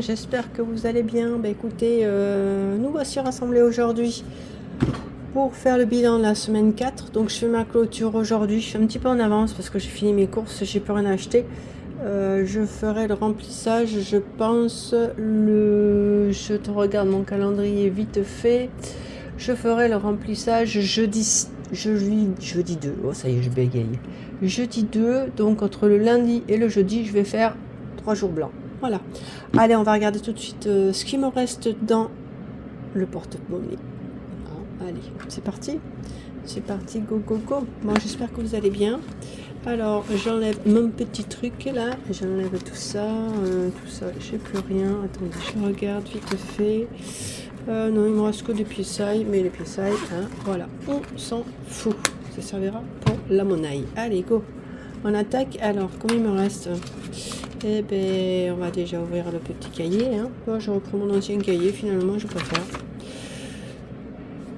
j'espère que vous allez bien. Bah, écoutez, nous voici rassemblés aujourd'hui pour faire le bilan de la semaine 4. Donc je fais ma clôture aujourd'hui, je suis un petit peu en avance parce que j'ai fini mes courses, j'ai plus rien à acheter. Je ferai le remplissage, je pense, je te regarde mon calendrier vite fait. Je ferai le remplissage jeudi 2, oh ça y est, je bégaye. Jeudi 2, donc entre le lundi et le jeudi, je vais faire 3 jours blancs. Voilà. Allez, on va regarder tout de suite ce qui me reste dans le porte-monnaie. Allez, c'est parti. C'est parti, go, go, go. Bon, j'espère que vous allez bien. Alors, j'enlève mon petit truc là. J'enlève tout ça. J'ai plus rien. Attendez, je regarde vite fait. Non, il me reste que des piéçailles, mais les piéçailles, hein, voilà, on s'en fout. Ça servira pour la monnaie. Allez, go. On attaque. Alors, combien il me reste? Eh ben, on va déjà ouvrir le petit cahier. Hein. Bon, je reprends mon ancien cahier, finalement, je préfère.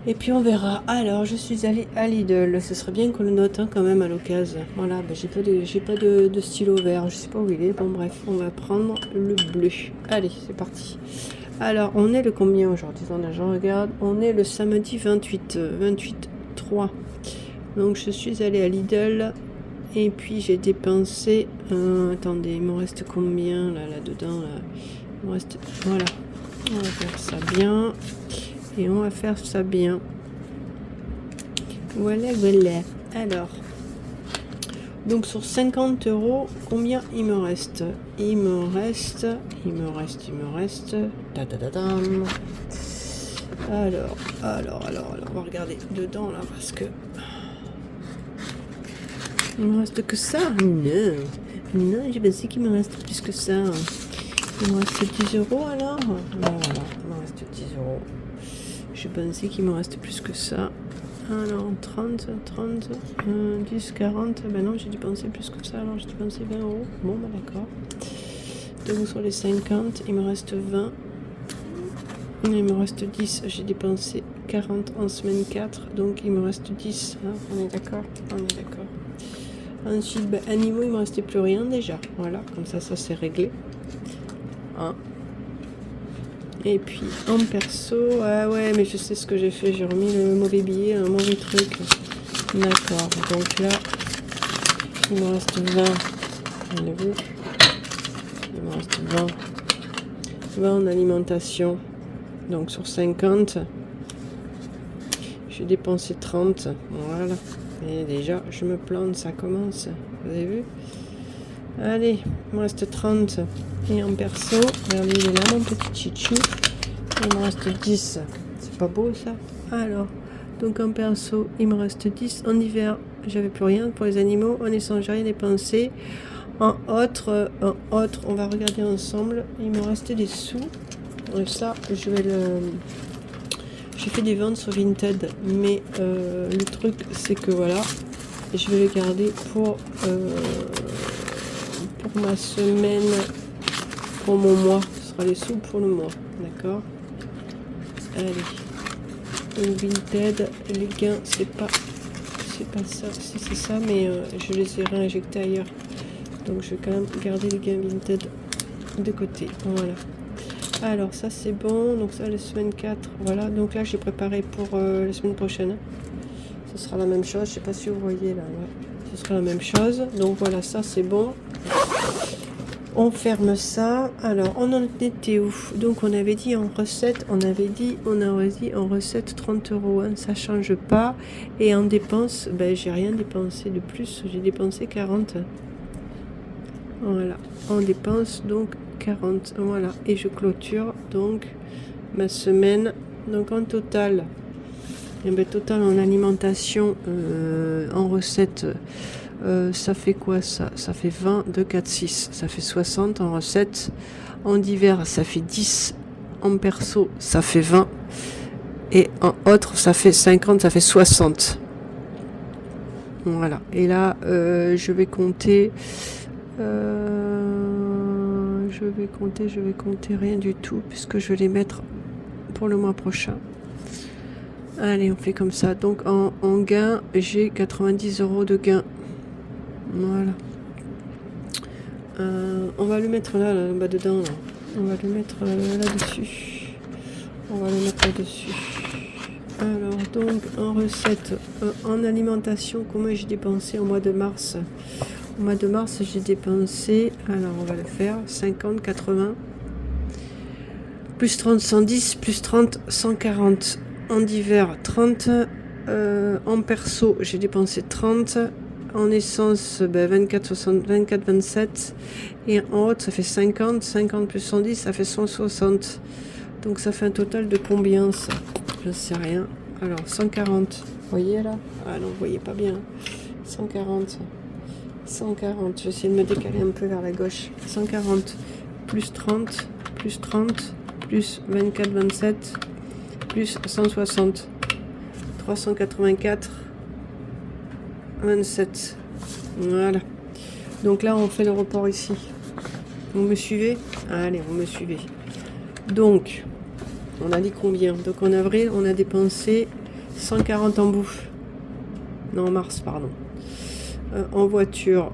Et puis on verra. Alors, je suis allée à Lidl. Ce serait bien qu'on le note hein, quand même à l'occasion. Voilà, ben, j'ai pas de stylo vert. Je sais pas où il est. Bon, bref, on va prendre le bleu. Allez, c'est parti. Alors, on est le combien aujourd'hui? Je regarde. On est le samedi 28 3. Donc, je suis allée à Lidl. Et puis, j'ai dépensé... attendez, il me reste combien là-dedans là. Il me reste... Voilà. On va faire ça bien. Et on va faire ça bien. Voilà, voilà. Alors... Donc sur 50 €, combien il me reste? Il me reste. Alors, on va regarder dedans là parce que. Il me reste que ça? Non, j'ai pensé qu'il me reste plus que ça. Il me reste 10 € alors? Voilà, il me reste 10 €. Je pensais qu'il me reste plus que ça. Alors 30, 10, 40, ben non j'ai dépensé plus que ça, alors j'ai dépensé 20 €, bon ben d'accord. Donc sur les 50, il me reste 20, il me reste 10, j'ai dépensé 40 en semaine 4, donc il me reste 10, hein, on est d'accord. Ensuite, ben, animaux, il me restait plus rien déjà, voilà, comme ça c'est réglé. Hein. Et puis en perso, ah ouais, mais je sais ce que j'ai fait, j'ai remis le mauvais billet, un mauvais truc. D'accord, donc là, il me reste 20. Vous avez vu? Il me reste 20. 20 en alimentation. Donc sur 50, j'ai dépensé 30. Voilà. Et déjà, je me plante, ça commence. Vous avez vu? Allez, il me reste 30. Et en perso, regardez, il est là, mon petit chichou. Il me reste 10. C'est pas beau, ça? Alors, donc en perso, il me reste 10. En hiver, j'avais plus rien pour les animaux. En essence, j'ai rien dépensé. En autre, on va regarder ensemble. Il me restait des sous. Et ça, je vais le... J'ai fait des ventes sur Vinted. Mais le truc, c'est que voilà, je vais les garder pour ma semaine, pour mon mois. Ce sera les sous pour le mois, d'accord? Allez, donc Vinted, les gains, c'est pas ça, si c'est ça, mais je les ai réinjectés ailleurs. Donc je vais quand même garder les gains Vinted de côté, voilà. Alors ça c'est bon, donc ça la semaine 4, voilà. Donc là j'ai préparé pour la semaine prochaine. Ce sera la même chose, je sais pas si vous voyez là, ouais. Ce sera la même chose, donc voilà, ça c'est bon. On ferme ça. Alors, on en était où? Donc, on avait dit en recette, on aurait dit en recette 30 €. Hein, ça change pas. Et en dépenses, ben, j'ai rien dépensé de plus. J'ai dépensé 40. Voilà. En dépenses, donc 40. Voilà. Et je clôture donc ma semaine. Donc, en total, et ben, total en alimentation, en recette. Ça fait quoi ça? Ça fait 20, 2, 4, 6. Ça fait 60 en recette. En divers, ça fait 10. En perso, ça fait 20. Et en autre, ça fait 50, ça fait 60. Voilà. Et là, je vais compter. Je vais compter rien du tout, puisque je vais les mettre pour le mois prochain. Allez, on fait comme ça. Donc, en gain, j'ai 90 € de gain. Voilà. On va le mettre là, bas dedans. Là. On va le mettre là-dessus. On va le mettre là-dessus. Alors, donc, en recette, en alimentation, comment j'ai dépensé au mois de mars? Au mois de mars, j'ai dépensé, alors on va le faire, 50, 80, plus 30, 110, plus 30, 140. En divers, 30. En perso, j'ai dépensé 30. En essence, 24, 60, 24, 27. Et en haute, ça fait 50. 50 plus 110, ça fait 160. Donc ça fait un total de combien ça? Je ne sais rien. Alors, 140. Vous voyez là? Ah non, vous voyez pas bien. 140. 140. J'essaie de me décaler un peu vers la gauche. 140. Plus 30. Plus 30. Plus 24, 27. Plus 160. 384. 27. Voilà. Donc là, on fait le report ici. Vous me suivez? Allez, vous me suivez. Donc, on a dit combien? Donc en avril, on a dépensé 140 en bouffe. Non, en mars, pardon. En voiture.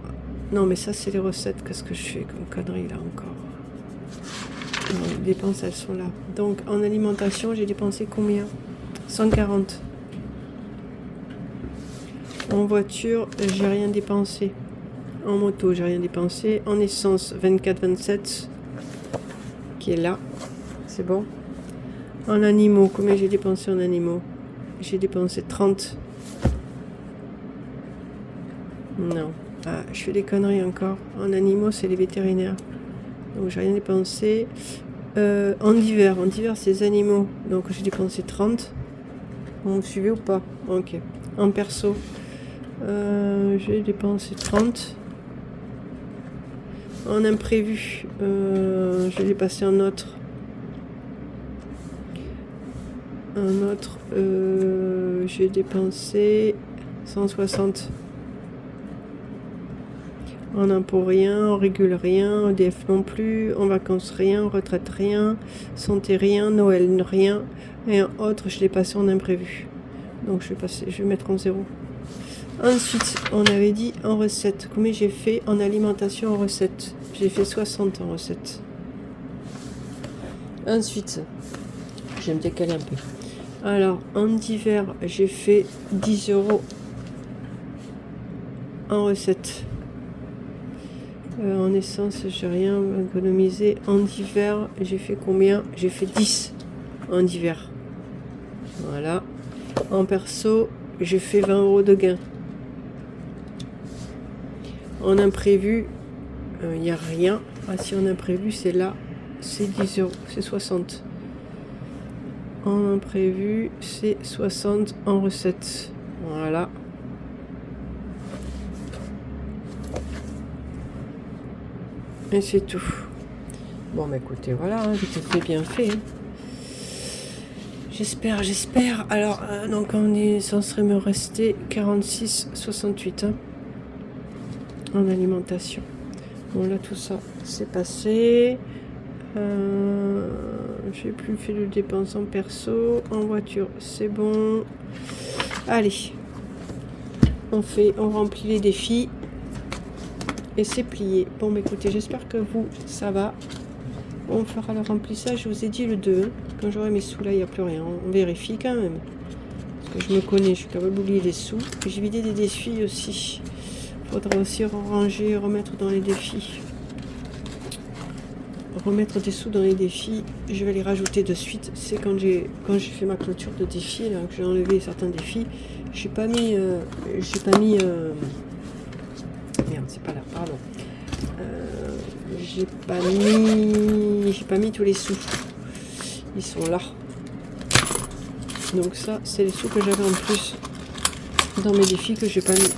Non, mais ça, c'est les recettes. Qu'est-ce que je fais comme connerie là encore? Non, les dépenses, elles sont là. Donc en alimentation, j'ai dépensé combien? 140. En voiture, j'ai rien dépensé. En moto, j'ai rien dépensé. En essence, 24-27, qui est là. C'est bon. En animaux, combien j'ai dépensé en animaux? J'ai dépensé 30. Non. Ah, je fais des conneries encore. En animaux, c'est les vétérinaires. Donc, j'ai rien dépensé. En divers, c'est les animaux. Donc, j'ai dépensé 30. Vous me suivez ou pas? Ok. En perso, j'ai dépensé 30. En imprévu, je l'ai passé en autre. J'ai dépensé 160. En impôt rien, en régule rien, EDF non plus, en vacances rien, en retraite rien, santé rien, Noël rien, et en autre je l'ai passé en imprévu. Donc je vais mettre en 0. Ensuite, on avait dit en recette. Combien j'ai fait en alimentation en recette? J'ai fait 60 en recette. Ensuite, je vais me décaler un peu. Alors, en divers, j'ai fait 10 € en recette. En essence, j'ai rien économisé. En divers, j'ai fait combien? J'ai fait 10 en divers. Voilà. En perso, j'ai fait 20 € de gain. En imprévu, il n'y a rien. Ah, si on a imprévu, c'est là. C'est 10 €. C'est 60. En imprévu, c'est 60 en recette. Voilà. Et c'est tout. Bon, bah écoutez, voilà, hein, tout fait bien fait. Hein. J'espère. Alors, donc on est censé me rester 46,68 hein, en alimentation. Bon, là, tout ça, c'est passé. J'ai plus fait de dépenses en perso. En voiture, c'est bon. Allez. On remplit les défis. Et c'est plié. Bon, bah écoutez, j'espère que vous, ça va. On fera le remplissage, je vous ai dit le 2. Hein. Quand j'aurai mes sous, là, il n'y a plus rien. On vérifie quand même. Parce que je me connais, je suis capable d'oublier les sous. J'ai vidé des défis aussi. Il faudra aussi ranger, remettre dans les défis. Remettre des sous dans les défis. Je vais les rajouter de suite. C'est quand j'ai fait ma clôture de défis, là, que j'ai enlevé certains défis. J'ai pas mis... Merde, c'est pas là, pardon. J'ai pas mis tous les sous. Ils sont là. Donc ça, c'est les sous que j'avais en plus dans mes défis que j'ai pas mis.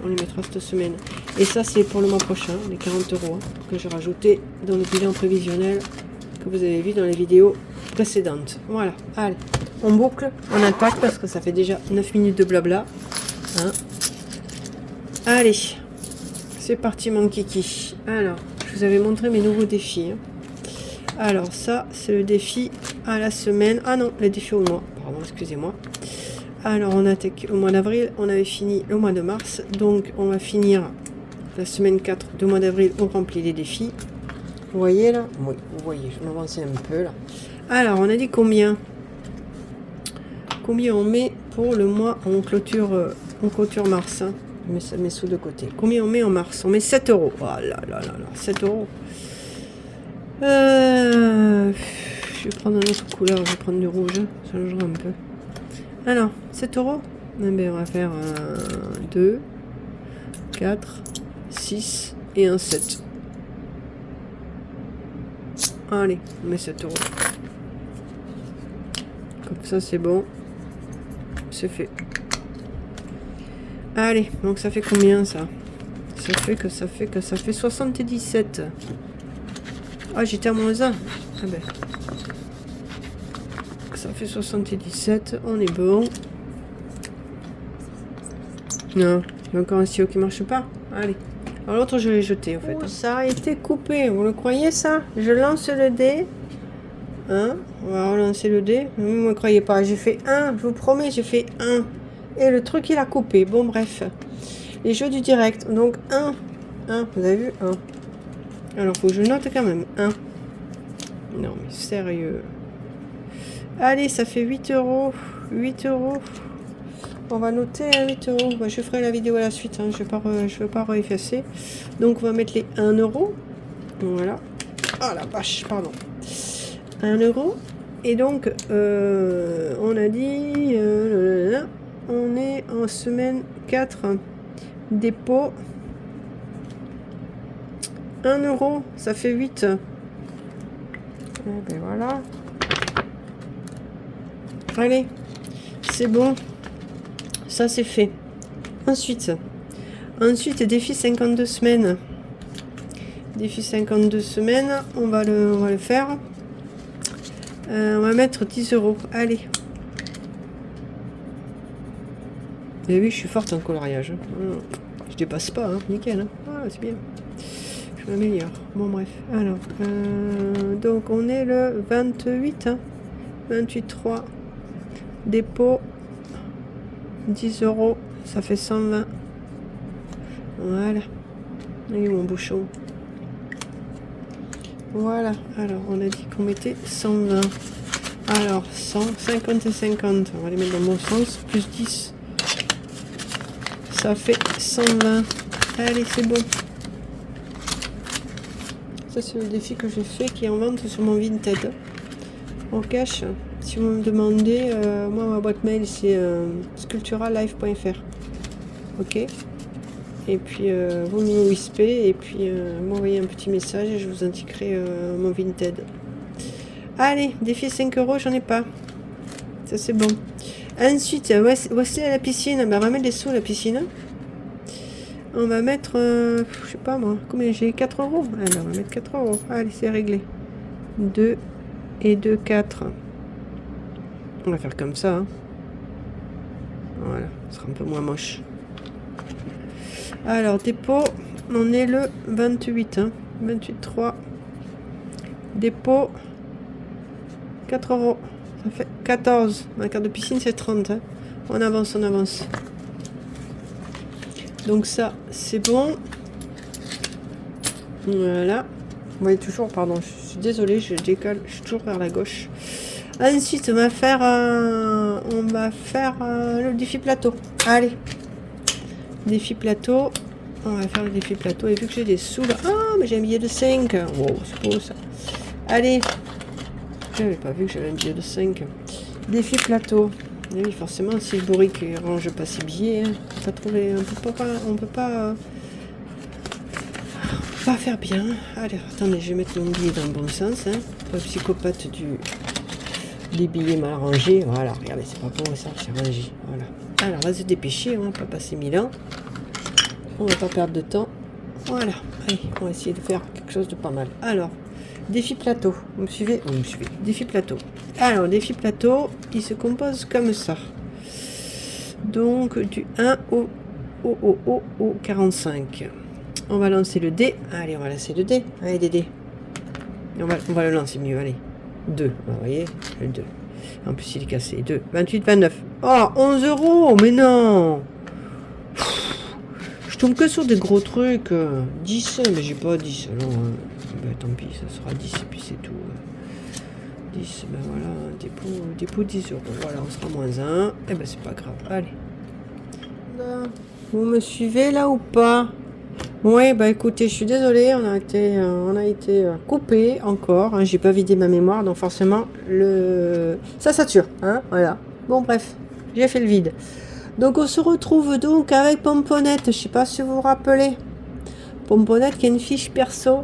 On les mettra cette semaine. Et ça, c'est pour le mois prochain, les 40 € hein, que j'ai rajouté dans le bilan prévisionnel que vous avez vu dans les vidéos précédentes. Voilà, allez, on boucle, on attaque parce que ça fait déjà 9 minutes de blabla. Hein. Allez. C'est parti mon kiki. Alors, je vous avais montré mes nouveaux défis. Hein. Alors ça, c'est le défi à la semaine. Ah non, le défi au mois. Pardon, excusez-moi. Alors, on attaque au mois d'avril. On avait fini le mois de mars. Donc, on va finir la semaine 4 du mois d'avril. On remplit les défis. Vous voyez là? Oui, vous voyez, je m'avance un peu là. Alors, on a dit combien? Combien on met pour le mois en clôture mars, hein? Je mets ça, mes sous de côté. Combien on met en mars? On met 7 euros. Oh là là là là, 7 euros. Je vais prendre une autre couleur, je vais prendre du rouge, ça changera un peu. Alors, 7 euros. Eh bien, on va faire 2, 4, 6 et un 7. Allez, on met 7 euros. Comme ça, c'est bon. C'est fait. Allez, donc ça fait combien ça? Ça fait 77. Ah, j'étais à moins 1. Ah ben. Ça fait 77, on est bon. Non, il y a encore un stylo qui marche pas. Allez. Alors l'autre, je l'ai jeté en fait. Oh, ça a été coupé, vous le croyez ça? Je lance le dé. Hein? On va relancer le dé. Vous ne me croyez pas, j'ai fait 1, je vous promets, j'ai fait 1. Et le truc, il a coupé. Bon, bref. Les jeux du direct. Donc 1. 1, vous avez vu? 1. Alors, faut que je note quand même. 1. Non, mais sérieux. Allez, ça fait 8 euros. 8 euros. On va noter à 8 euros. Je ferai la vidéo à la suite. Hein. Je ne veux pas effacer. Donc, on va mettre les 1 euro. Voilà. Ah la vache, pardon. 1 euro. Et donc, on a dit... on est en semaine 4. Dépôt. 1 euro. Ça fait 8. Et ben voilà. Allez. C'est bon. Ça, c'est fait. Ensuite, défi 52 semaines. Défi 52 semaines, on va le faire. On va mettre 10 euros. Allez. Et oui, je suis forte en coloriage. Je dépasse pas, hein. Nickel. Hein. Ah, c'est bien. Je m'améliore. Bon, bref. Alors, donc, on est le 28. Hein. 28,3. Dépôt. 10 euros, ça fait 120. Voilà. Il est mon bouchon. Voilà. Alors, on a dit qu'on mettait 120. Alors, 100, 50 et 50. On va les mettre dans le bon sens. Plus 10. Ça fait 120. Allez, c'est bon. Ça, c'est le défi que j'ai fait qui est en vente sur mon Vinted. En cash. Si vous me demandez, moi ma boîte mail c'est sculpturalife.fr. Ok. Et puis vous me wispez et puis m'envoyez un petit message et je vous indiquerai mon Vinted. Allez, défi 5 euros, j'en ai pas. Ça c'est bon. Ensuite, voici la piscine. Ben, on va mettre des sous à la piscine. On va mettre, je sais pas moi, combien j'ai? 4 euros. Allez, on va mettre 4 euros. Allez, c'est réglé. 2 et 2, 4. On va faire comme ça. Hein. Voilà, ce sera un peu moins moche. Alors, dépôt, on est le 28. Hein. 28,3. Dépôt, 4 euros. Ça fait 14. Ma carte de piscine, c'est 30. Hein. On avance, on avance. Donc ça, c'est bon. Voilà. Vous voyez toujours, pardon, je suis désolée, je décale, je suis toujours vers la gauche. Ensuite, on va faire le défi plateau. Allez. Défi plateau. On va faire le défi plateau. Et vu que j'ai des sous là... Ah, mais j'ai un billet de 5. Wow, c'est beau ça. Allez. J'avais pas vu que j'avais un billet de 5. Défi plateau. Et oui, forcément, si le bourrique ne range pas ses billets, hein, on peut pas faire bien. Allez, attendez, je vais mettre mon billet dans le bon sens. Hein, pour le psychopathe des billets mal rangés. Voilà, regardez, c'est pas beau ça, c'est rangé. Voilà. Alors, on va se dépêcher, on va pas passer 1000 ans. On va pas perdre de temps. Voilà, allez, on va essayer de faire quelque chose de pas mal. Alors, défi plateau. Vous me suivez? Vous me suivez. Défi plateau. Alors, défi plateau, il se compose comme ça. Donc, du 1 au 45. On va lancer le dé. Allez, on va lancer le dé. Allez, des dés. On va le lancer mieux, allez. 2, vous voyez, le 2. En plus, il est cassé. 2, 28, 29. Oh, 11 euros, mais non. tombe que sur des gros trucs. 10, mais j'ai pas 10. Non, ben, tant pis, ça sera 10 et puis c'est tout. 10, ben voilà, dépôt 10 euros. Voilà, on sera moins 1. Et ben c'est pas grave. Allez. Là, vous me suivez là ou pas? Oui, bah écoutez, je suis désolée, on a été coupé encore. Hein, j'ai pas vidé ma mémoire, donc forcément, ça sature. Hein, voilà. Bon, bref, j'ai fait le vide. Donc, on se retrouve donc avec Pomponnette. Je sais pas si vous vous rappelez. Pomponnette qui a une fiche perso.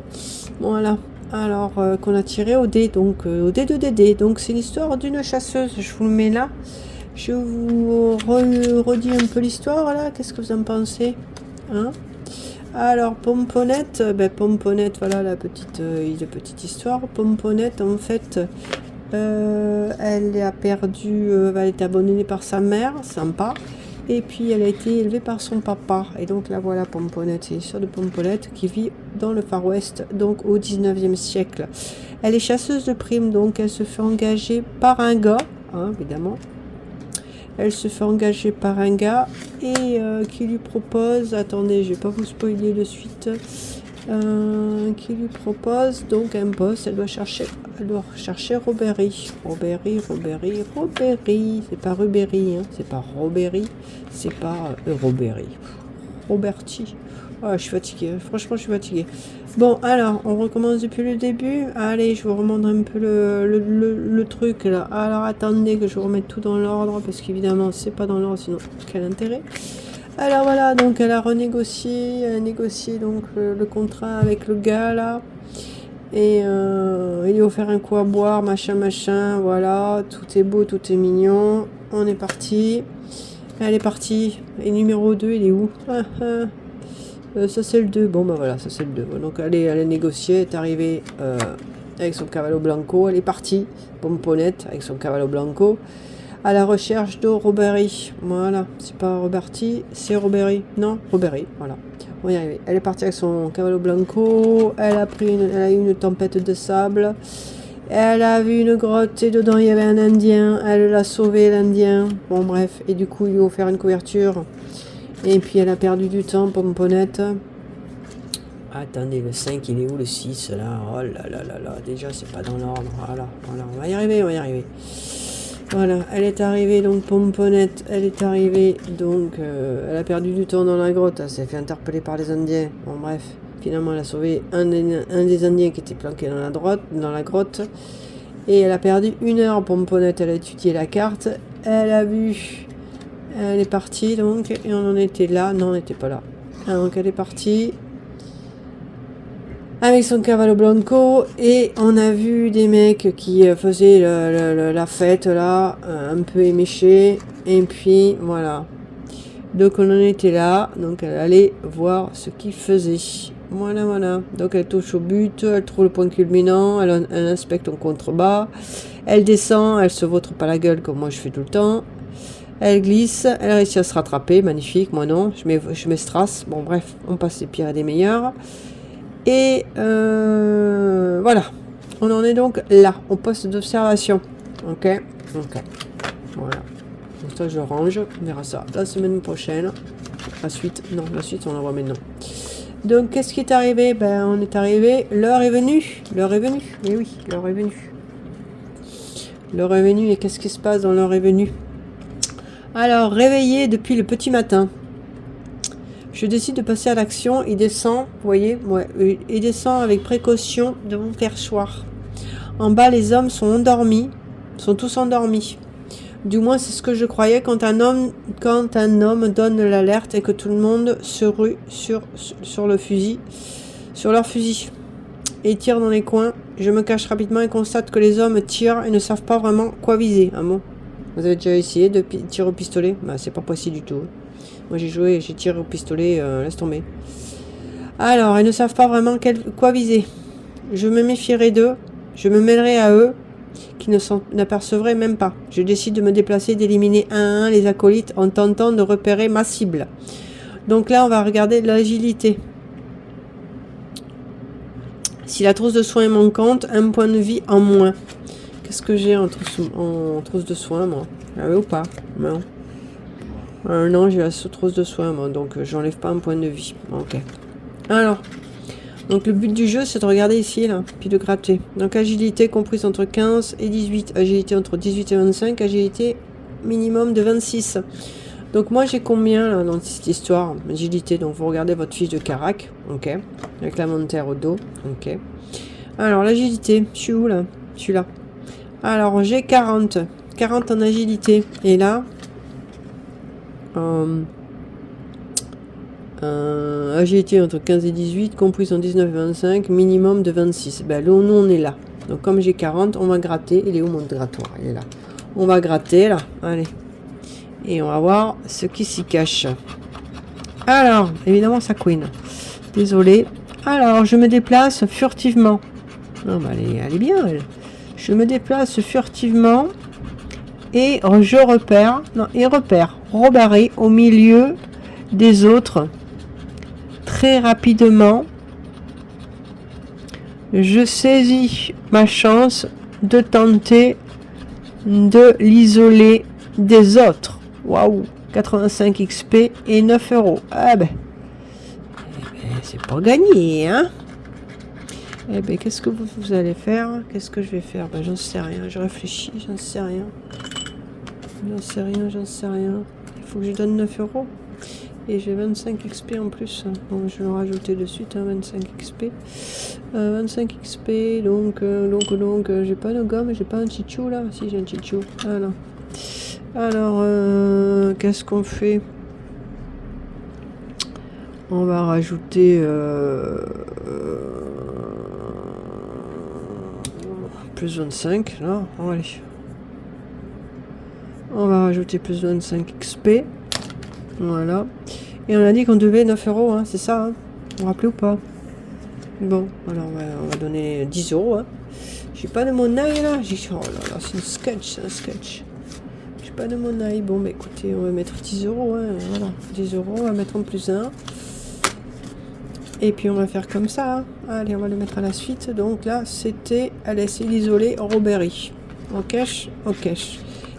Voilà. Alors, qu'on a tiré au dé, donc au dé de Dédé. Donc, c'est l'histoire d'une chasseuse. Je vous le mets là. Je vous redis un peu l'histoire là. Qu'est-ce que vous en pensez? Hein? Alors, Pomponnette, Pomponnette, voilà la petite histoire. Pomponnette, en fait, elle a perdu, elle était abandonnée par sa mère, sympa, et puis elle a été élevée par son papa. Et donc là, voilà Pomponnette, c'est l'histoire de Pomponnette qui vit dans le Far West, donc au 19e siècle. Elle est chasseuse de primes, donc elle se fait engager par un gars, hein, évidemment. Elle se fait engager par un gars et qui lui propose, attendez, je vais pas vous spoiler de suite, qui lui propose donc un poste. Elle doit chercher Robéry. Robéry, c'est pas Rubéry, hein, c'est pas Robéry, c'est pas Robéry. Roberti. Oh, je suis fatiguée, franchement je suis fatiguée. Bon, alors, on recommence depuis le début. Allez, je vous remonte un peu le truc là. Alors, attendez que je vous remette tout dans l'ordre, parce qu'évidemment, c'est pas dans l'ordre, sinon, quel intérêt. Alors voilà, donc elle a négocié donc le contrat avec le gars là. Et il lui a offert un coup à boire, machin, voilà. Tout est beau, tout est mignon. On est parti. Elle est partie. Et numéro 2, il est où? Ça c'est le 2, bon bah voilà, ça c'est le 2. Donc elle a négocié, elle est arrivée avec son cavallo blanco, elle est partie, Pomponnette avec son cavallo blanco, à la recherche de Robéry. Voilà, c'est pas Roberti, c'est Robéry. Non, Robéry, voilà. On va y arriver. Elle est partie avec son cavallo blanco, elle a eu une tempête de sable, elle a vu une grotte et dedans il y avait un Indien, elle l'a sauvé l'Indien. Bon bref, et du coup il lui a offert une couverture. Et puis elle a perdu du temps, Pomponnette. Attendez, le 5, il est où le 6 là? Oh là, déjà c'est pas dans l'ordre. Voilà, on va y arriver. Voilà, elle est arrivée donc, Pomponnette, elle est arrivée donc, elle a perdu du temps dans la grotte, elle s'est fait interpeller par les Indiens. Bon bref, finalement elle a sauvé un des Indiens qui était planqué dans la grotte. Et elle a perdu 1 heure, Pomponnette, elle a étudié la carte, elle a vu... Elle est partie donc, et on en était là. Non, on n'était pas là. Donc elle est partie avec son cavallo blanco et on a vu des mecs qui faisaient la fête là, un peu éméchés. Et puis voilà. Donc on en était là. Donc elle allait voir ce qu'ils faisaient. Voilà. Donc elle touche au but, elle trouve le point culminant, elle inspecte en contrebas, elle descend, elle se vautre pas la gueule comme moi je fais tout le temps. Elle glisse, elle réussit à se rattraper, magnifique, moi non, je me strasse. Bon bref, on passe les pires et des meilleurs. Et voilà, on en est donc là, au poste d'observation. Ok. Voilà. Donc ça je range, on verra ça la semaine prochaine. La suite, on la voit maintenant. Donc qu'est-ce qui est arrivé? On est arrivé, l'heure est venue. Et oui, l'heure est venue. Et qu'est-ce qui se passe dans l'heure est venue? Alors, réveillé depuis le petit matin, je décide de passer à l'action. Il descend, vous voyez, il descend avec précaution de mon perchoir. En bas, les hommes sont tous endormis. Du moins, c'est ce que je croyais quand un homme donne l'alerte et que tout le monde se rue sur leur fusil et tire dans les coins. Je me cache rapidement et constate que les hommes tirent et ne savent pas vraiment quoi viser. Ah bon? Vous avez déjà essayé de tirer au pistolet? C'est pas précis du tout. Moi j'ai tiré au pistolet, laisse tomber. Alors, ils ne savent pas vraiment quoi viser. Je me méfierai d'eux, je me mêlerai à eux, qui n'apercevraient même pas. Je décide de me déplacer, d'éliminer un à un les acolytes en tentant de repérer ma cible. Donc là, on va regarder l'agilité. Si la trousse de soins est manquante, 1 point de vie en moins. Qu'est-ce que j'ai en trousse de soins, moi? J'avais ou pas? Non. Non, j'ai la trousse de soins, moi, donc j'enlève pas un point de vie. Ok. Alors, donc le but du jeu, c'est de regarder ici, là, puis de gratter. Donc agilité comprise entre 15 et 18. Agilité entre 18 et 25. Agilité minimum de 26. Donc moi, j'ai combien, là, dans cette histoire? Agilité, donc vous regardez votre fiche de carac. Ok. Avec la montaire au dos. Ok. Alors, l'agilité, je suis où, là? Je suis là. Alors, j'ai 40. 40 en agilité. Et là... agilité entre 15 et 18, comprise en 19 et 25, minimum de 26. Ben, nous, on est là. Donc, comme j'ai 40, on va gratter. Il est où mon grattoir? Il est là. On va gratter, là. Allez. Et on va voir ce qui s'y cache. Alors, évidemment, ça couine. Désolé. Alors, je me déplace furtivement. Non, ben, elle est bien, elle. Je me déplace furtivement. Et je repère. Non, et repère. Robaré au milieu des autres. Très rapidement, je saisis ma chance de tenter de l'isoler des autres. Waouh, 85 XP et 9 euros. Ah ben, c'est pas gagné, hein. Eh ben, qu'est-ce que vous allez faire? Qu'est-ce que je vais faire? Ben, j'en sais rien, je réfléchis, j'en sais rien. J'en sais rien. Il faut que je donne 9 euros. Et j'ai 25 XP en plus. Donc je vais le rajouter de suite, hein, 25 XP. 25 XP, donc j'ai pas de gomme, j'ai pas un chichou là. Si, j'ai un chichou. Voilà. Alors, qu'est-ce qu'on fait? On va rajouter plus 25 là. Allez. On va rajouter plus 25 XP. Voilà. Et on a dit qu'on devait 9 euros, hein, c'est ça, hein. Vous vous rappelez ou pas? Bon, alors on va donner 10 euros. Hein. J'ai pas de monnaie là. Oh là là, c'est un sketch. J'ai pas de monnaie. Bon, bah écoutez, on va mettre 10 euros. Hein, voilà, 10 euros, on va mettre en plus 1. Et puis on va faire comme ça. Hein. Allez, on va le mettre à la suite. Donc là, c'était à laisser l'isoler Robbery. En cash.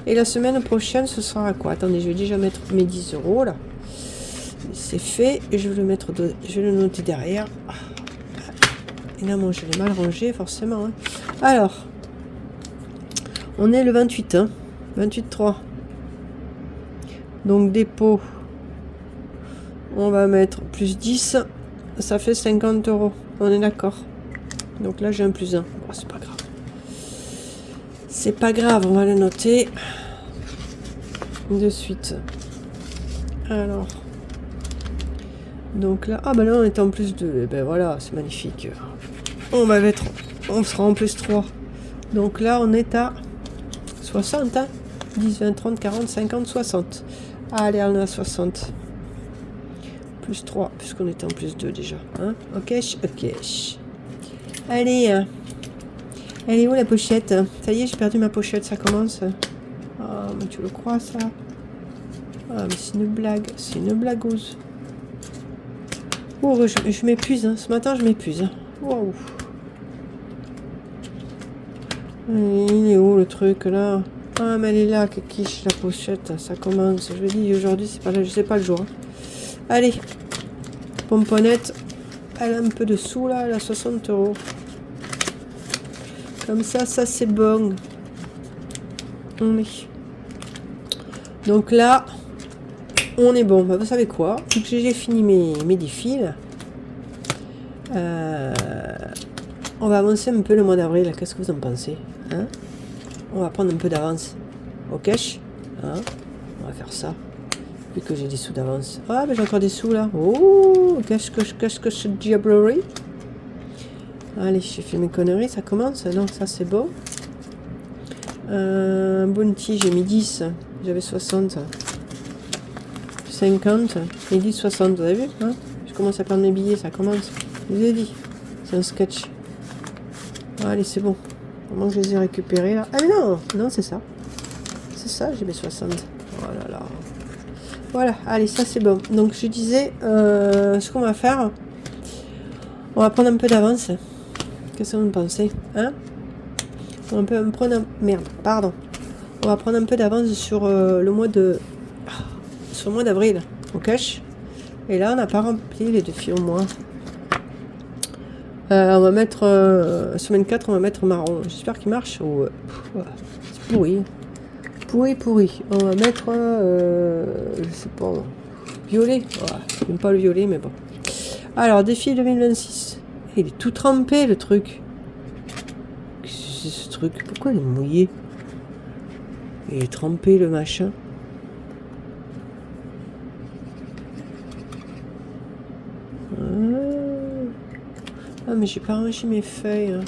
Et la semaine prochaine, ce sera à quoi? Attendez, je vais déjà mettre mes 10 euros là. C'est fait. Et je vais le noter derrière. Et là, moi, je l'ai mal rangé, forcément. Hein. Alors, on est le 28, hein. 28,3. Donc, dépôt. On va mettre plus 10. Ça fait 50 euros. On est d'accord. Donc là, j'ai un plus 1. Bon, c'est pas grave. C'est pas grave, on va le noter de suite. Alors, donc là, ah ben là on est en plus 2, et ben voilà, c'est magnifique. On sera en plus 3. Donc là on est à 60, hein. 10, 20, 30, 40, 50, 60. Allez, on est à 60. Plus 3, puisqu'on était en plus 2 déjà. Hein. Ok. Allez, elle est où la pochette? Ça y est, j'ai perdu ma pochette, ça commence. Ah, mais tu le crois, ça? Ah, mais c'est une blague. C'est une blagueuse. Oh, je m'épuise. Hein. Ce matin, je m'épuise. Waouh. Il est où, le truc, là? Ah, mais elle est là, que quiche, la pochette. Ça commence. Je vous dis, aujourd'hui, c'est pas le jour. Hein. Allez. Pomponnette. Elle a un peu de sous, là. Elle a 60 euros. Comme ça c'est bon. Oui. Donc là, on est bon. Bah, vous savez quoi? Vu que j'ai fini mes défis, on va avancer un peu le mois d'avril. Qu'est-ce que vous en pensez, hein? On va prendre un peu d'avance au cash. Hein, on va faire ça. Vu que j'ai des sous d'avance. Ah, mais j'ai encore des sous là. Oh, qu'est-ce que ce diablerie? Allez, j'ai fait mes conneries, ça commence. Non, ça c'est bon. Bounty, j'ai mis 10. J'avais 60. 50. Et 10, 60. Vous avez vu, hein? Je commence à perdre mes billets, ça commence. Je vous ai dit. C'est un sketch. Allez, c'est bon. Comment je les ai récupérés là? Ah mais non, c'est ça. C'est ça, j'ai mes 60. Oh là là. Voilà, allez, ça c'est bon. Donc je disais, ce qu'on va faire, on va prendre un peu d'avance. Qu'est-ce que vous pensez, hein? On peut prendre un... Merde, pardon. On va prendre un peu d'avance sur le mois de... sur le mois d'avril. On cache. Et là, on n'a pas rempli les défis au mois. On va mettre... semaine 4, on va mettre marron. J'espère qu'il marche. Oh, c'est pourri. Pourri. On va mettre... je sais pas... Violet. J'aime pas le violet, mais bon. Alors, défi 2026. Il est tout trempé, le truc. Qu'est-ce que c'est ce truc? Pourquoi il est mouillé? Il est trempé, le machin. Ah, mais j'ai pas rangé mes feuilles.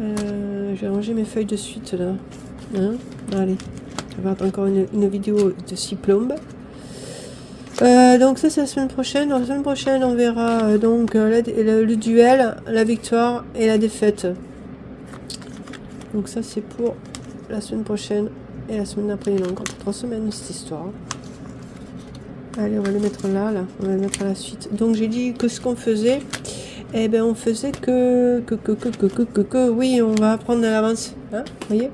Je vais ranger mes feuilles de suite, là. Hein? Allez. On va avoir encore une vidéo de 6 plombes. Donc ça, c'est la semaine prochaine. La semaine prochaine, on verra donc le duel, la victoire et la défaite. Donc ça, c'est pour la semaine prochaine. Et la semaine d'après, il y en a encore 3 semaines, cette histoire. Allez, on va les mettre là. On va les mettre à la suite. Donc j'ai dit que ce qu'on faisait... Eh ben on faisait oui, on va apprendre à l'avance, hein, voyez.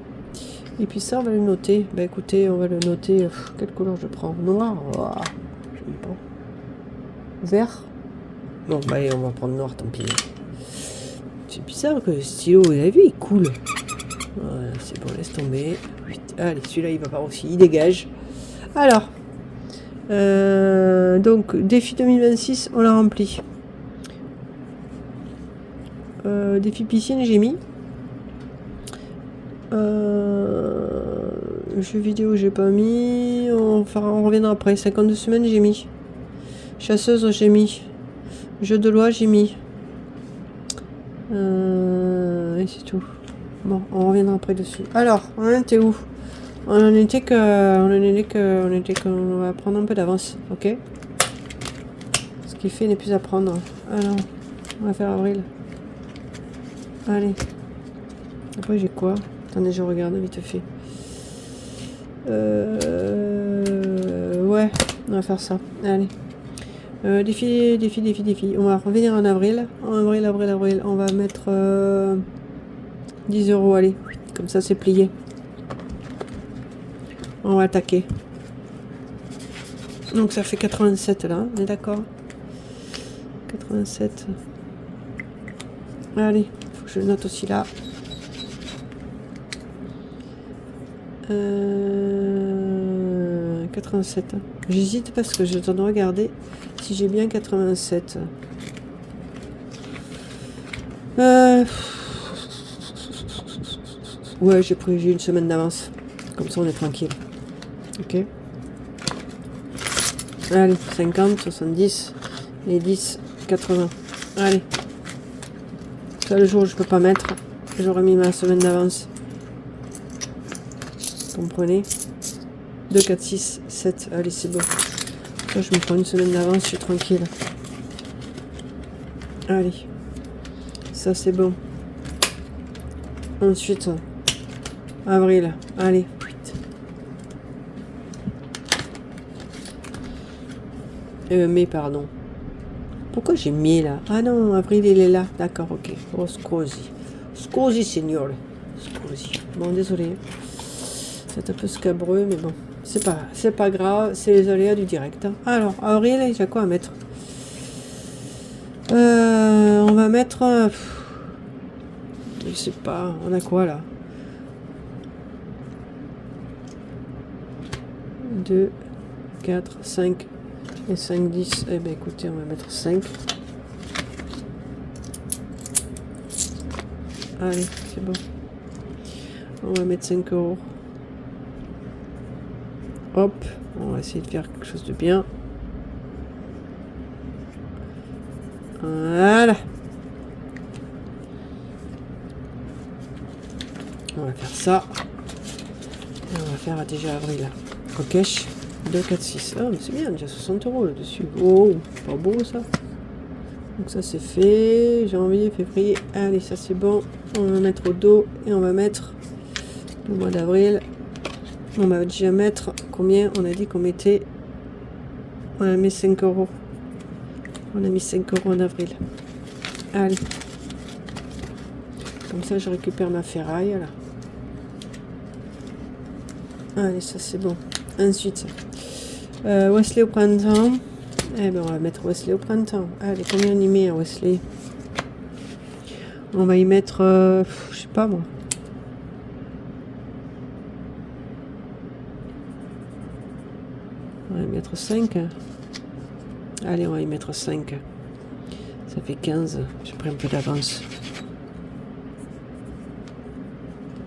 Et puis ça, on va le noter. Ben écoutez, on va le noter. Quelle couleur je prends? Noir. J'aime pas. Vert. Bon, bah allez, on va prendre noir, tant pis. C'est bizarre que le stylo, vous avez vu, il coule. Voilà, c'est bon, laisse tomber. Allez, celui-là, il va pas aussi, il dégage. Alors, donc défi 2026, on l'a rempli. Défi piscine, j'ai mis. Jeux vidéo, j'ai pas mis. On reviendra après. 52 semaines, j'ai mis. Chasseuse, j'ai mis. Jeu de loi, j'ai mis. Et c'est tout. Bon, on reviendra après dessus. Alors, on en était où? On était qu'on va prendre un peu d'avance, ok? Ce qui fait n'est plus à prendre. Alors, on va faire avril. Allez. Après, j'ai quoi? Attendez, je regarde vite fait. Ouais, on va faire ça. Allez. Défi. On va revenir en avril. En avril. On va mettre 10 €. Allez. Comme ça, c'est plié. On va attaquer. Donc, ça fait 87 là. On est d'accord? 87. Allez. Je le note aussi là. 87. J'hésite parce que je dois regarder si j'ai bien 87. Ouais, j'ai une semaine d'avance. Comme ça, on est tranquille. Ok. Allez, 50, 70, et 10, 80. Allez. Ça, le jour où je peux pas mettre, j'aurais mis ma semaine d'avance. Comprenez? 2, 4, 6, 7. Allez, c'est bon. Ça, je me prends une semaine d'avance, je suis tranquille. Allez. Ça, c'est bon. Ensuite, avril. Allez. Mai, pardon. Pourquoi j'ai mai là? Ah non, avril, il est là. D'accord, ok. Oh, scusi. Scusi, signore. Scusi. Bon, désolé. C'est un peu scabreux, mais bon. C'est pas grave. C'est les aléas du direct. Hein. Alors, avril, il y a quoi à mettre? On va mettre... je sais pas. On a quoi là? 2, 4, 5... Et 5, 10, eh bien écoutez, on va mettre 5. Allez, c'est bon. On va mettre 5 €. Hop, on va essayer de faire quelque chose de bien. Voilà. On va faire ça. Et on va faire déjà avril. Ok. 2, 4, 6. Ah, mais c'est bien, déjà 60 € là-dessus. Oh, pas beau ça. Donc ça c'est fait. Janvier, février. Allez, ça c'est bon. On va mettre au dos et on va mettre le mois d'avril. On va déjà mettre combien? On a dit qu'on mettait. On a mis 5 €. On a mis 5 € en avril. Allez. Comme ça, je récupère ma ferraille là. Allez, ça c'est bon. Ensuite, Wesley au printemps. Eh ben, on va mettre Wesley au printemps. Allez, combien on y met à Wesley? On va y mettre, je sais pas moi. On va y mettre 5. Allez, on va y mettre 5. Ça fait 15. J'ai pris un peu d'avance.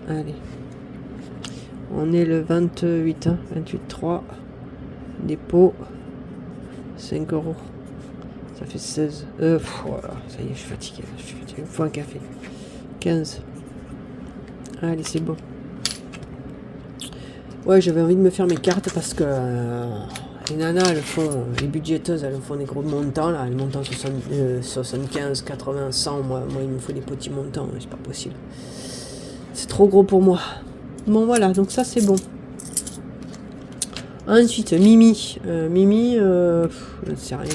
Allez. On est le 28, hein, 28,3. Dépôt. 5 €. Ça fait 16. Voilà, ça y est, je suis fatigué. Il me faut un café. 15. Allez, c'est bon. Ouais, j'avais envie de me faire mes cartes parce que les nanas, elles font, les budgéteuses, elles font des gros montants, là. Elles montent en 75, 80, 100. Moi, il me faut des petits montants. C'est pas possible. C'est trop gros pour moi. Bon, voilà, donc ça, c'est bon. Ensuite, Mimi. Mimi, je ne sais rien.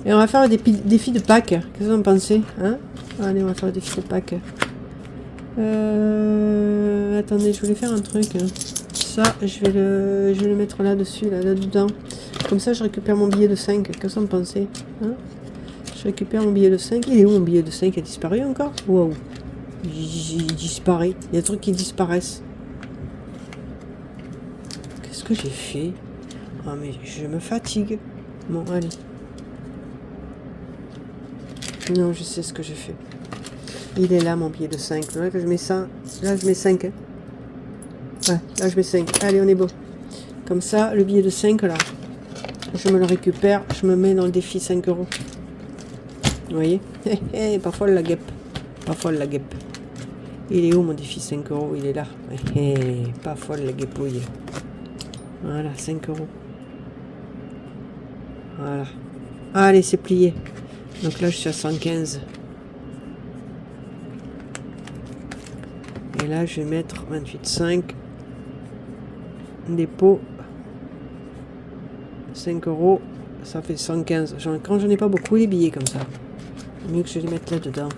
Et on va faire des défis de Pâques. Qu'est-ce que vous en pensez, hein? Allez, on va faire le défi de Pâques. Attendez, je voulais faire un truc. Ça, je vais le mettre là-dessus, là-dedans. Comme ça, je récupère mon billet de 5. Qu'est-ce que vous en pensez, hein? Je récupère mon billet de 5. Il est où mon billet de 5? Il a disparu encore? Waouh. Il disparaît. Il y a des trucs qui disparaissent. Qu'est-ce que j'ai fait? Ah, mais je me fatigue. Bon, allez. Non, je sais ce que j'ai fait. Il est là, mon billet de 5. Là, que je mets ça. Là, je mets 5. Hein. Ouais, là, je mets 5. Allez, on est bon. Comme ça, le billet de 5, là, je me le récupère. Je me mets dans le défi 5 €. Vous voyez? Parfois, elle la guêpe. Parfois, elle la guêpe. Il est où, mon défi 5 €? Il est là. Pas folle, la guépouille. Voilà, 5 €. Voilà. Allez, c'est plié. Donc là, je suis à 115. Et là, je vais mettre 28,5. Dépôt. 5 €. Ça fait 115. Quand j'en ai pas beaucoup, les billets comme ça. Mieux que je les mette là-dedans.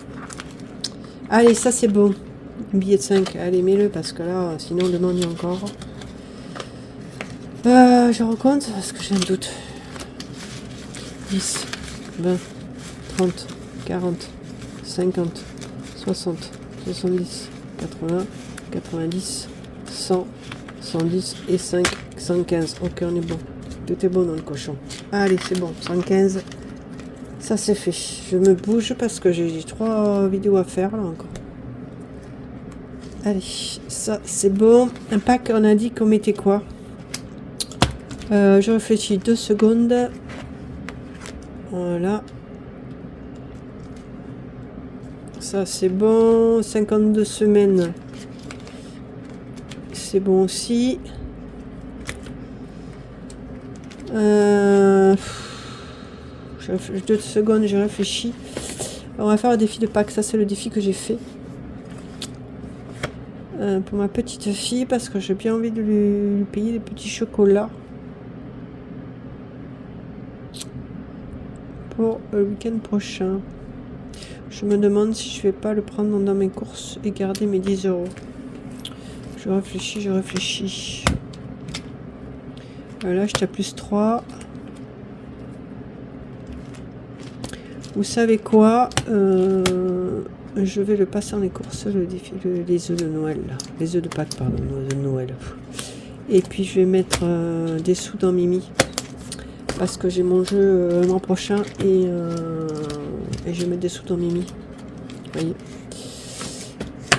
Allez, ça c'est bon. Un billet de 5. Allez, mets-le parce que là, sinon, demain, on y est encore. Je recompte parce que j'ai un doute. 10, 20, 30, 40, 50, 60, 70, 80, 90, 100, 110 et 5, 115. Ok, on est bon. Tout est bon dans le cochon. Allez, c'est bon. 115. Ça, c'est fait. Je me bouge parce que j'ai 3 vidéos à faire, là, encore. Allez, ça, c'est bon. Un pack, on a dit qu'on mettait quoi? Je réfléchis 2 secondes. Voilà. Ça, c'est bon. 52 semaines. C'est bon aussi. 2 secondes, je réfléchis. On va faire le défi de Pâques. Ça, c'est le défi que j'ai fait. Pour ma petite fille, parce que j'ai bien envie de lui payer des petits chocolats. Pour le week-end prochain. Je me demande si je vais pas le prendre dans mes courses et garder mes 10 €. Je réfléchis. Là, j'étais à plus 3. Vous savez quoi? Je vais le passer dans les courses, les œufs de Noël. Là. Les œufs de Pâques, pardon, de Noël. Et puis, je vais mettre des sous dans Mimi. Parce que j'ai mon jeu le mois prochain et je vais mettre des sous dans Mimi. Vous voyez.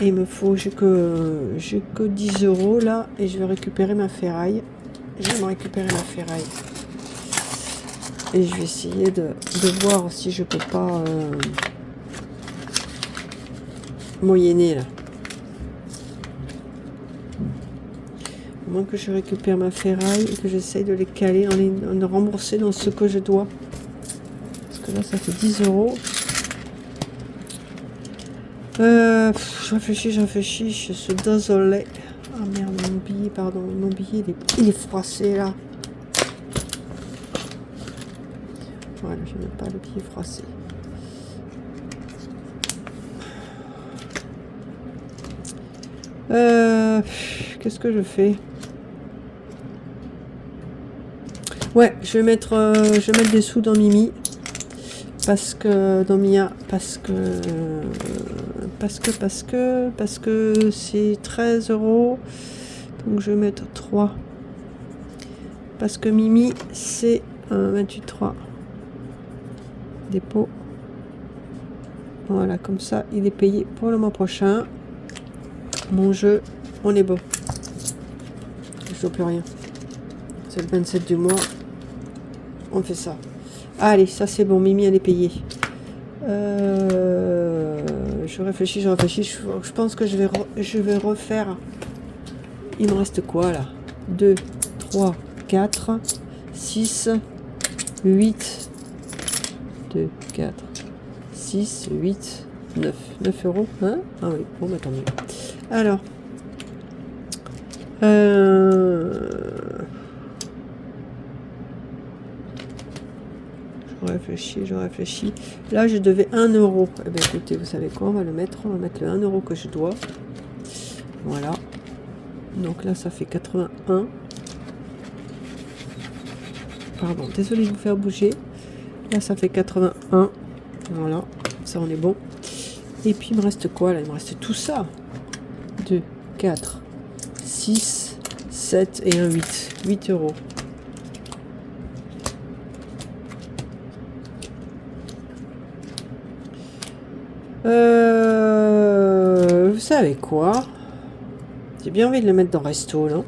Et il me faut, j'ai que 10 € là et je vais récupérer ma ferraille. Je vais me récupérer ma ferraille. Et je vais essayer de voir si je peux pas moyenner là. À moins que je récupère ma ferraille et que j'essaye de les caler, de rembourser dans ce que je dois. Parce que là, ça fait 10 €. Je réfléchis, je suis désolée. Ah merde, mon billet, il est froissé là. Voilà, je n'ai pas le pied froissé. Qu'est-ce que je fais? Ouais, je vais mettre des sous dans Mimi. Parce que dans Mia, parce que c'est 13 €. Donc je vais mettre 3. Parce que Mimi, c'est 28,3. Dépôt. Voilà, comme ça, il est payé pour le mois prochain. Mon jeu, on est bon. Je ne joue plus rien. C'est le 27 du mois. On fait ça. Allez, ça c'est bon. Mimi, elle est payée. Je réfléchis. Je pense que je vais refaire. Il me reste quoi là? 2, 3, 4, 6, 8. 2, 4, 6, 8, 9. 9 €. Hein? Ah oui, bon, bah tant mieux. Alors. Je réfléchis. Là, je devais 1 €. Eh bien, écoutez, vous savez quoi? On va mettre le 1 € que je dois. Voilà. Donc là, ça fait 81. Pardon, désolé de vous faire bouger. Là, ça fait 81. Voilà, ça, on est bon. Et puis, il me reste quoi, là? Il me reste tout ça. 2, 4, 6, 7 et un 8. 8 €. Vous savez quoi? J'ai bien envie de le mettre dans resto, non?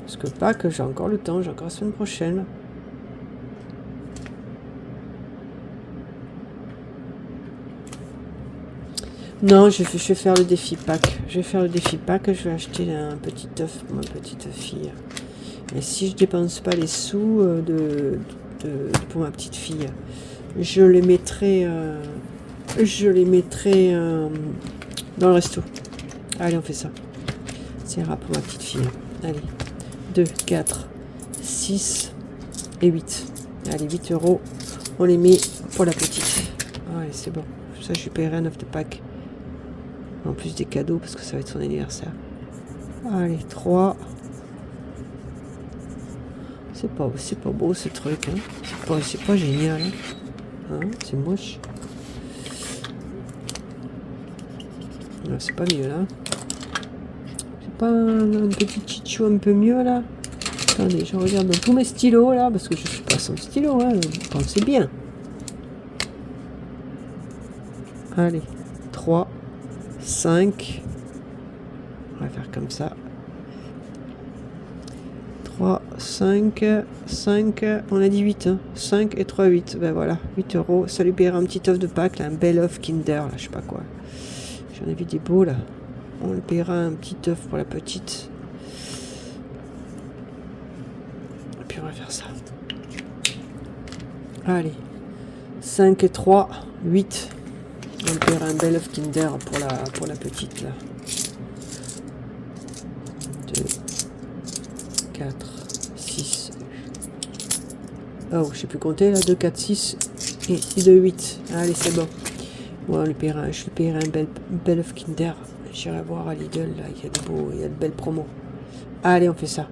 Parce que pas que j'ai encore le temps, j'ai encore la semaine prochaine. Non, je vais faire le défi pack. Je vais faire le défi pack, je vais acheter un petit œuf pour ma petite fille. Et si je dépense pas les sous pour ma petite fille, je les mettrai dans le resto. Allez, on fait ça. C'est rare pour ma petite fille. Allez, 2, 4, 6 et 8. Allez, 8 €. On les met pour la petite. Allez, c'est bon. Ça, je lui paierai un œuf de Pâques. En plus des cadeaux, parce que ça va être son anniversaire. Allez, 3. C'est pas beau ce truc. Hein. C'est pas génial. Hein, c'est moche. C'est pas mieux là. C'est pas un petit chichou un peu mieux là. Attendez, je regarde dans tous mes stylos là, parce que je suis pas sans stylo, hein. Vous pensez bien. Allez, 3, 5. On va faire comme ça. 3, 5, 5, on a dit 8, hein. 5 et 3, 8. Ben voilà, 8 €. Ça lui paiera un petit œuf de Pâques, là, un bel œuf Kinder, là, je sais pas quoi. J'en ai vu des beaux, là. On lui paiera un petit œuf pour la petite. Et puis on va faire ça. Allez. 5 et 3, 8. On lui paiera un bel œuf Kinder pour la petite, là. 2, 4, 6. Oh, je sais plus compter, là. 2, 4, 6 et 2, 8. Allez, c'est bon. Ouais, je lui paierai un bel œuf Kinder. J'irai voir à Lidl, là. Il y a de belles promos. Allez, on fait ça.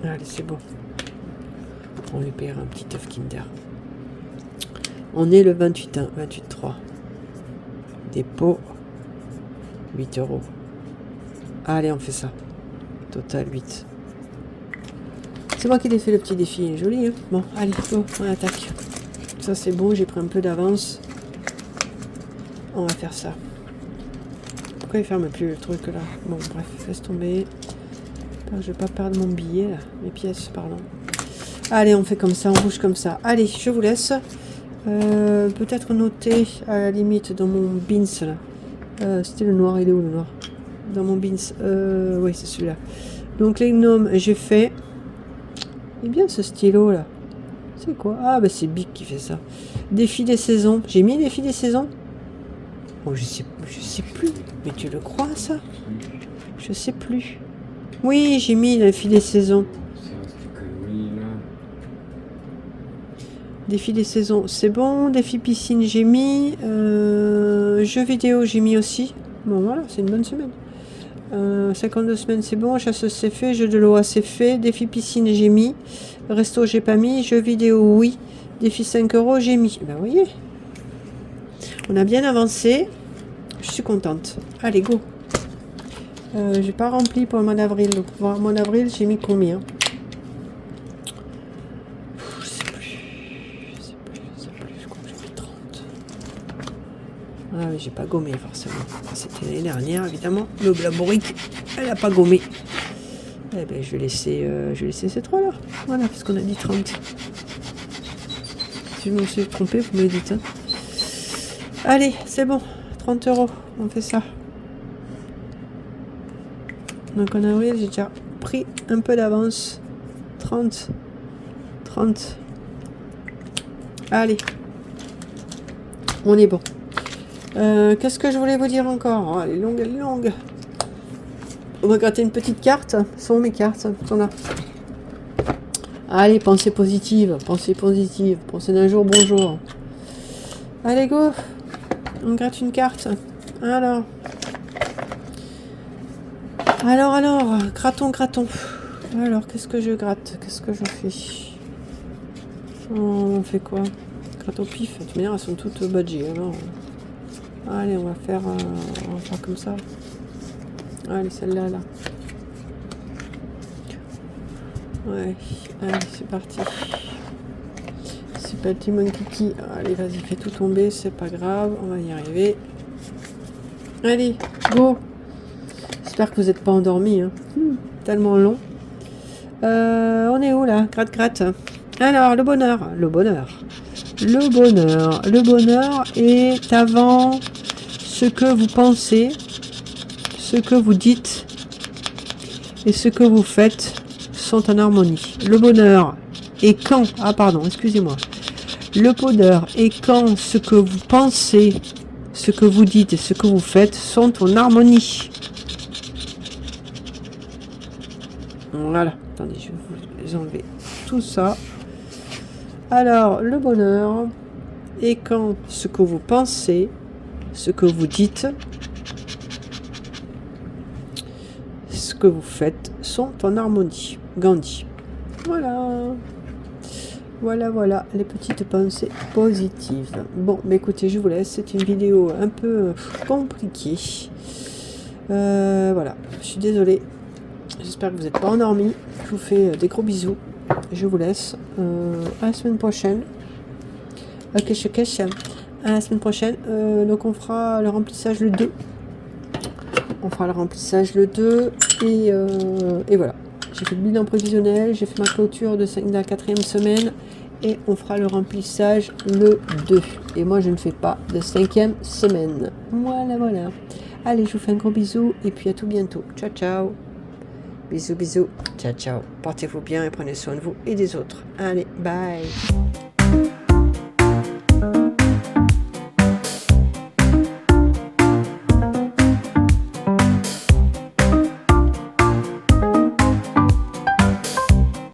Allez, c'est bon. On lui paiera un petit œuf Kinder. On est le 28, 28,3. Dépôt. 8 €. Allez, on fait ça. Total 8. C'est moi qui l'ai fait le petit défi. Il est joli, hein. Bon, allez, go, on attaque. Ça, c'est bon, j'ai pris un peu d'avance. On va faire ça. Pourquoi il ferme plus le truc là? Bon, bref, laisse tomber. Je vais pas perdre mon billet là. Mes pièces, pardon. Allez, on fait comme ça, on bouge comme ça. Allez, je vous laisse. Peut-être noter à la limite dans mon bins là. C'était le noir, il est où le noir? Dans mon bins. Oui, c'est celui-là. Donc les gnomes, j'ai fait. Il est bien ce stylo là. C'est quoi? Ah bah c'est Bic qui fait ça. Défi des saisons. J'ai mis défi des saisons? Oh, je sais plus. Mais tu le crois ça? Je sais plus. Oui, j'ai mis le défi des saisons. Défi des saisons, c'est bon. Défi piscine, j'ai mis. Jeux vidéo, j'ai mis aussi. Bon, voilà, c'est une bonne semaine. 52 semaines, c'est bon. Chasse, c'est fait. Jeu de loi, c'est fait. Défi piscine, j'ai mis. Resto, j'ai pas mis. Jeu vidéo, oui. Défi 5 €, j'ai mis. Ben, vous voyez. On a bien avancé. Je suis contente. Allez, go. J'ai pas rempli pour le mois d'avril. Donc, pour le mois d'avril, j'ai mis combien? Je sais plus. Je crois que j'ai mis 30. Ah oui, j'ai pas gommé forcément. C'était l'année dernière, évidemment. Le blaborique, elle a pas gommé. Eh ben, je vais laisser ces trois-là. Voilà, parce qu'on a dit 30. Si je me suis trompé, vous me le dites. Hein. Allez, c'est bon. 30 €. On fait ça. Donc en avril, j'ai déjà pris un peu d'avance. 30. Allez. On est bon. Qu'est-ce que je voulais vous dire encore? Oh, elle est longue. On va gratter une petite carte. Ce sont mes cartes. Sont là. Allez, pensée positive. Pensée d'un jour, bonjour. Allez, go. On gratte une carte. Alors, grattons. Alors, qu'est-ce que je gratte? Qu'est-ce que je fais? On fait quoi? Gratte au pif. De toute manière, elles sont toutes budget. Alors, allez, on va faire comme ça. Allez, celle-là, là. Ouais, allez, c'est parti. C'est parti, mon kiki. Allez, vas-y, fais tout tomber, c'est pas grave, on va y arriver. Allez, go. J'espère que vous n'êtes pas endormis. Hein. Tellement long. On est où, là? Gratte. Alors, le bonheur est avant ce que vous pensez, ce que vous dites et ce que vous faites sont en harmonie. Le bonheur est quand... Ah pardon, excusez-moi. Le bonheur est quand ce que vous pensez, ce que vous dites et ce que vous faites sont en harmonie. Voilà. Attendez, je vais vous enlever tout ça. Alors, le bonheur est quand ce que vous pensez, ce que vous dites, ce que vous faites sont en harmonie. Gandhi. Voilà, les petites pensées positives. Bon, mais écoutez, je vous laisse. C'est une vidéo un peu compliquée. Voilà, je suis désolée. J'espère que vous n'êtes pas endormis. Je vous fais des gros bisous. Je vous laisse. À la semaine prochaine. Ok, à la semaine prochaine. Donc, on fera le remplissage le 2. Et voilà. J'ai fait le bilan prévisionnel, j'ai fait ma clôture de la 4e semaine et on fera le remplissage le 2. Et moi, je ne fais pas de 5e semaine. Voilà. Allez, je vous fais un gros bisou et puis à tout bientôt. Ciao. Bisous. Ciao. Portez-vous bien et prenez soin de vous et des autres. Allez, bye.